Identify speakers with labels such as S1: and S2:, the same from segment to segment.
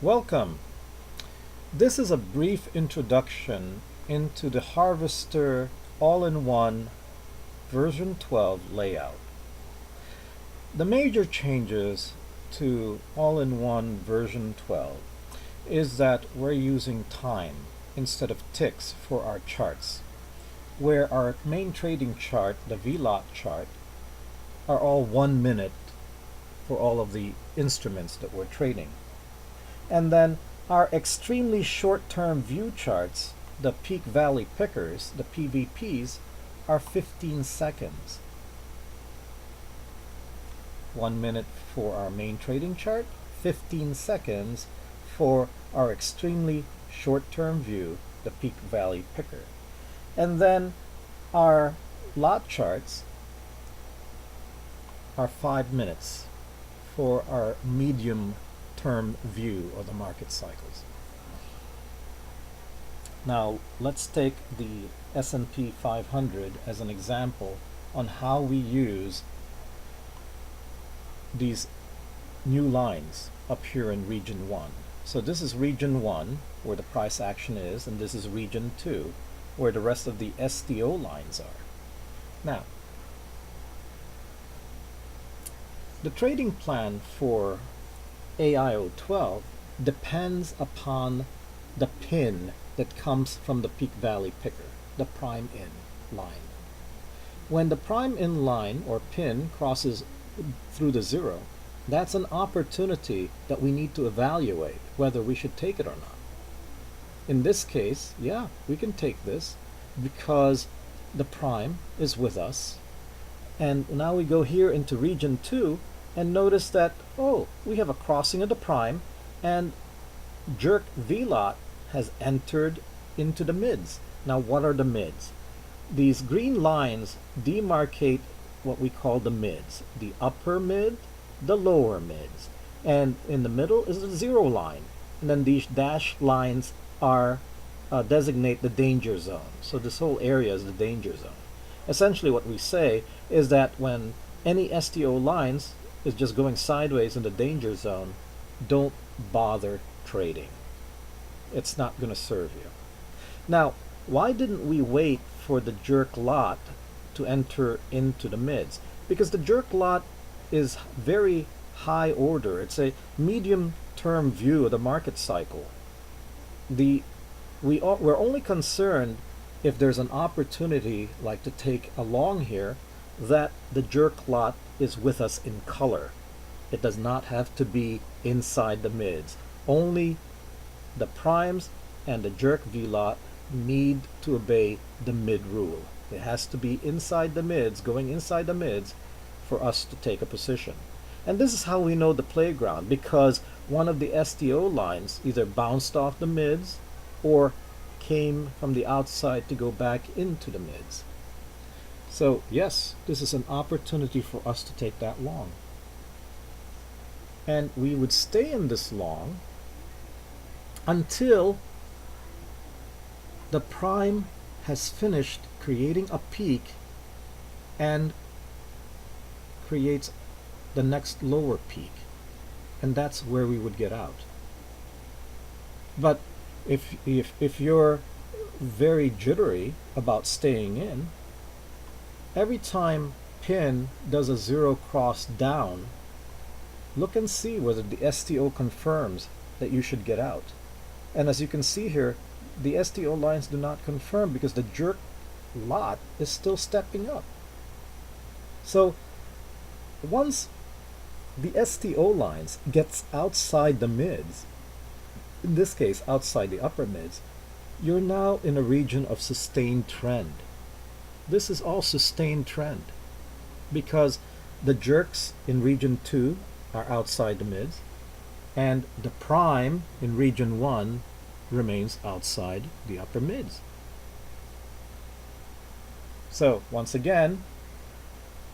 S1: Welcome. This is a brief introduction into the Harvester all-in-one version 12 layout. The major changes to all-in-one version 12 is that we're using time instead of ticks for our charts, where our main trading chart, the VLOT chart, are all 1 minute for all of the instruments that we're trading. And then our extremely short-term view charts, the peak valley pickers, the PVPs, are 15 seconds. 1 minute for our main trading chart, 15 seconds for our extremely short-term view, the peak valley picker. And then our lot charts are 5 minutes for our medium term view of the market cycles. Now let's take the S&P 500 as an example on how we use these new lines up here in region 1. So this is region 1 where the price action is, and this is region 2 where the rest of the STO lines are. Now the trading plan for AIO-12 depends upon the pin that comes from the peak valley picker, the prime in line. When the prime in line or pin crosses through the zero, that's an opportunity that we need to evaluate whether we should take it or not. In this case, yeah, we can take this because the prime is with us. And now we go here into region 2 and notice that, oh, we have a crossing of the prime and jerk VLOT has entered into the mids. Now what are the mids? These green lines demarcate what we call the mids, the upper mid, the lower mids, and in the middle is the zero line, and then these dashed lines are designate the danger zone. So this whole area is the danger zone. Essentially what we say is that when any STO lines is just going sideways in the danger zone, don't bother trading. It's not going to serve you. Now, why didn't we wait for the jerk lot to enter into the mids? Because the jerk lot is very high order. It's a medium term view of the market cycle. We're only concerned if there's an opportunity like to take a long here that the jerk lot is with us in color. It does not have to be inside the mids. Only the primes and the jerk VLOT need to obey the mid rule. It has to be inside the mids, going inside the mids for us to take a position. And this is how we know the playground, because one of the STO lines either bounced off the mids or came from the outside to go back into the mids. So yes, this is an opportunity for us to take that long. And we would stay in this long until the prime has finished creating a peak and creates the next lower peak. And that's where we would get out. But if you're very jittery about staying in, every time pin does a zero cross down, look and see whether the STO confirms that you should get out. And as you can see here, the STO lines do not confirm because the jerk lot is still stepping up. So once the STO lines gets outside the mids, in this case outside the upper mids, you're now in a region of sustained trend. This is all sustained trend because the jerks in region 2 are outside the mids and the prime in region 1 remains outside the upper mids. So once again,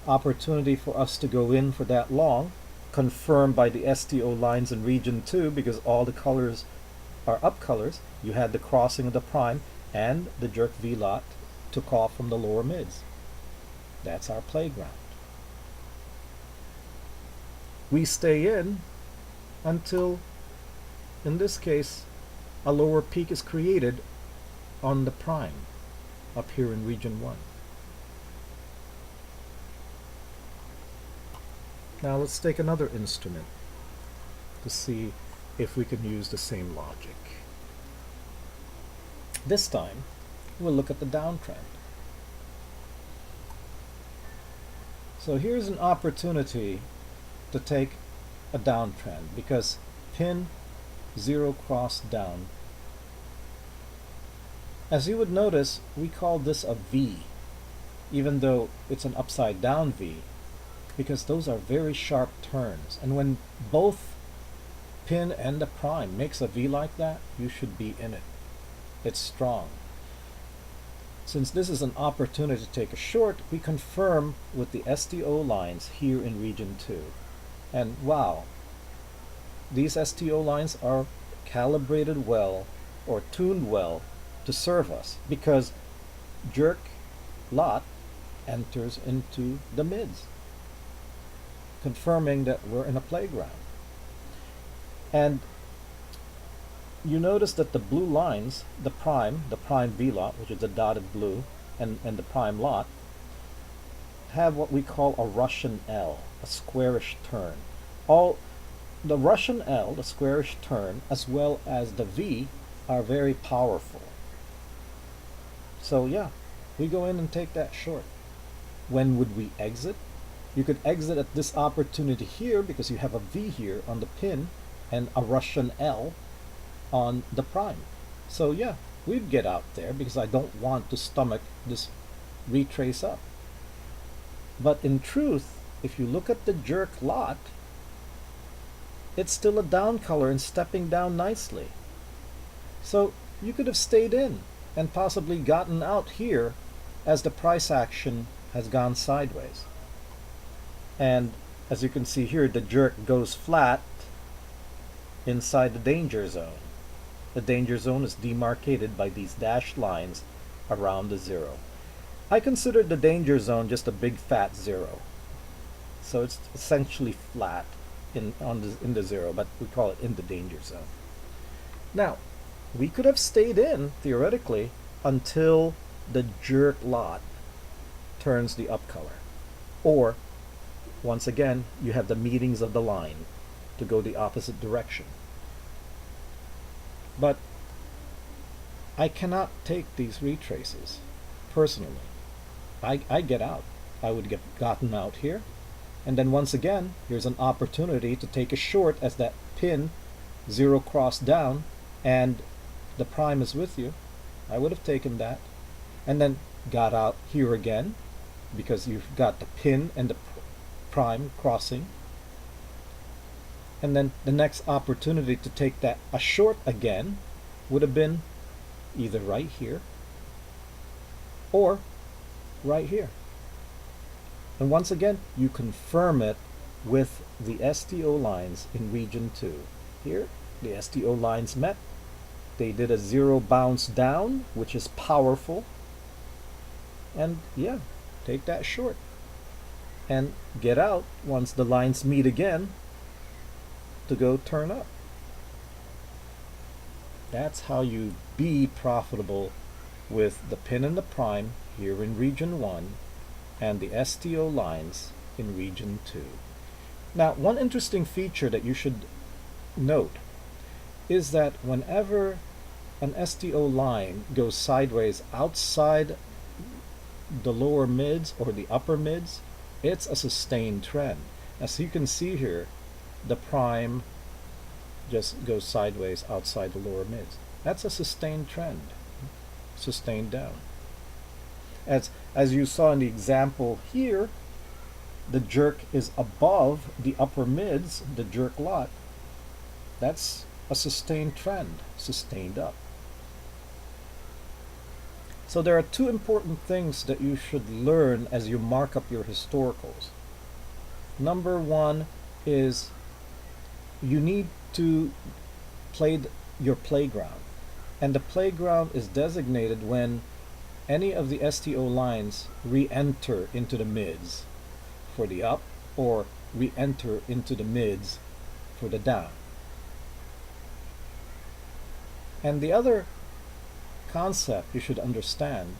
S1: opportunity for us to go in for that long, confirmed by the STO lines in region 2 because all the colors are up colors. You had the crossing of the prime and the jerk VLOT took off from the lower mids. That's our playground. We stay in until in this case, a lower peak is created on the prime up here in region 1. Now let's take another instrument to see if we can use the same logic. This time, we'll look at the downtrend. So here's an opportunity to take a downtrend because pin 0 cross down. As you would notice, we call this a V, even though it's an upside down V, because those are very sharp turns. And when both pin and the prime makes a V like that, you should be in it. It's strong. Since this is an opportunity to take a short, we confirm with the STO lines here in region 2. And wow, these STO lines are calibrated well or tuned well to serve us because jerk lot enters into the mids, confirming that we're in a playground. And you notice that the blue lines, the prime V lot, which is the dotted blue, and the prime lot, have what we call a Russian L, a squarish turn. All the Russian L, the squarish turn, as well as the V, are very powerful. So yeah, we go in and take that short. When would we exit? You could exit at this opportunity here because you have a V here on the pin and a Russian L on the prime. So yeah, we'd get out there because I don't want to stomach this retrace up. But in truth, if you look at the jerk lot, it's still a down color and stepping down nicely. So you could have stayed in and possibly gotten out here as the price action has gone sideways. And as you can see here, the jerk goes flat inside the danger zone. The danger zone is demarcated by these dashed lines around the 0. I consider the danger zone just a big fat 0. So it's essentially flat in the 0, but we call it in the danger zone. Now, we could have stayed in, theoretically, until the jerk lot turns the up color. Or, once again, you have the meetings of the line to go the opposite direction. But I cannot take these retraces personally. I get out. I would get gotten out here. And then once again, here's an opportunity to take a short as that pin 0 cross down and the prime is with you. I would have taken that. And then got out here again because you've got the pin and the prime crossing. And then the next opportunity to take that a short again would have been either right here or right here. And once again, you confirm it with the STO lines in region 2. Here, the STO lines met. They did a 0 bounce down, which is powerful. And yeah, take that short. And get out once the lines meet again to go turn up. That's how you be profitable with the pin and the prime here in region 1 and the STO lines in region 2. Now, one interesting feature that you should note is that whenever an STO line goes sideways outside the lower mids or the upper mids, it's a sustained trend. As you can see here, the prime just goes sideways outside the lower mids. That's a sustained trend, sustained down. As you saw in the example here, the jerk is above the upper mids, the jerk lot. That's a sustained trend, sustained up. So there are two important things that you should learn as you mark up your historicals. Number one is you need to play your playground. And the playground is designated when any of the STO lines re-enter into the mids for the up or re-enter into the mids for the down. And the other concept you should understand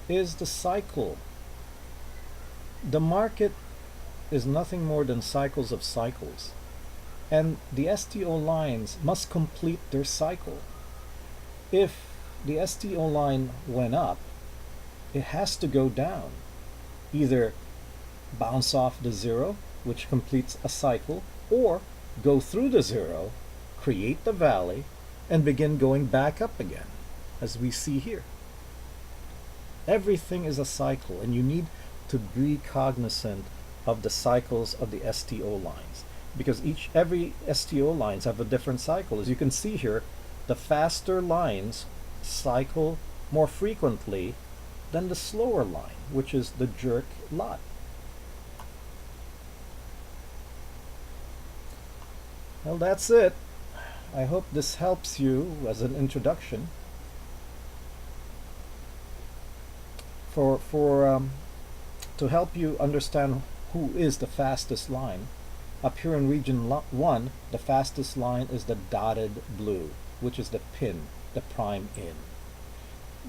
S1: is the cycle. The market is nothing more than cycles of cycles. And the STO lines must complete their cycle. If the STO line went up, it has to go down. Either bounce off the zero, which completes a cycle, or go through the zero, create the valley, and begin going back up again, as we see here. Everything is a cycle, and you need to be cognizant of the cycles of the STO lines, because every STO lines have a different cycle. As you can see here, the faster lines cycle more frequently than the slower line, which is the jerk lot. Well, that's it. I hope this helps you as an introduction. To help you understand who is the fastest line, up here in region 1, the fastest line is the dotted blue, which is the pin, the prime in.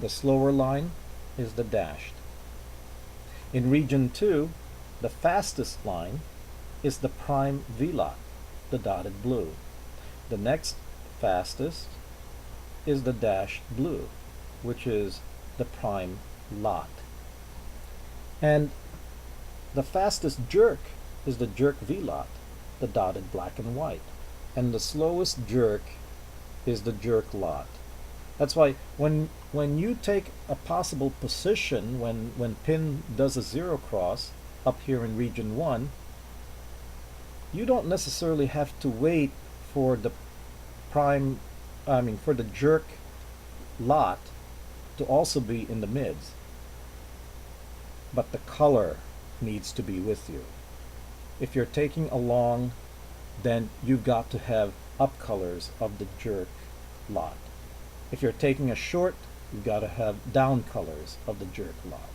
S1: The slower line is the dashed. In region 2, the fastest line is the prime V-lot, the dotted blue. The next fastest is the dashed blue, which is the prime lot. And the fastest jerk is the jerk V-lot, the dotted black and white. And the slowest jerk is the jerk lot. That's why when you take a possible position, when pin does a zero cross up here in region 1, you don't necessarily have to wait for the for the jerk lot to also be in the mids. But the color needs to be with you. If you're taking a long, then you've got to have up colors of the jerk lot. If you're taking a short, you've got to have down colors of the jerk lot.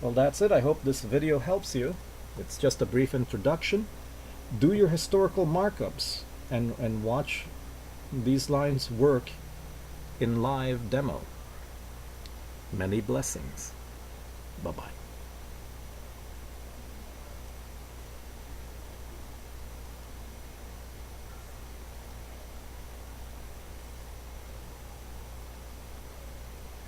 S1: Well, that's it. I hope this video helps you. It's just a brief introduction. Do your historical markups and watch these lines work in live demo. Many blessings. Bye-bye.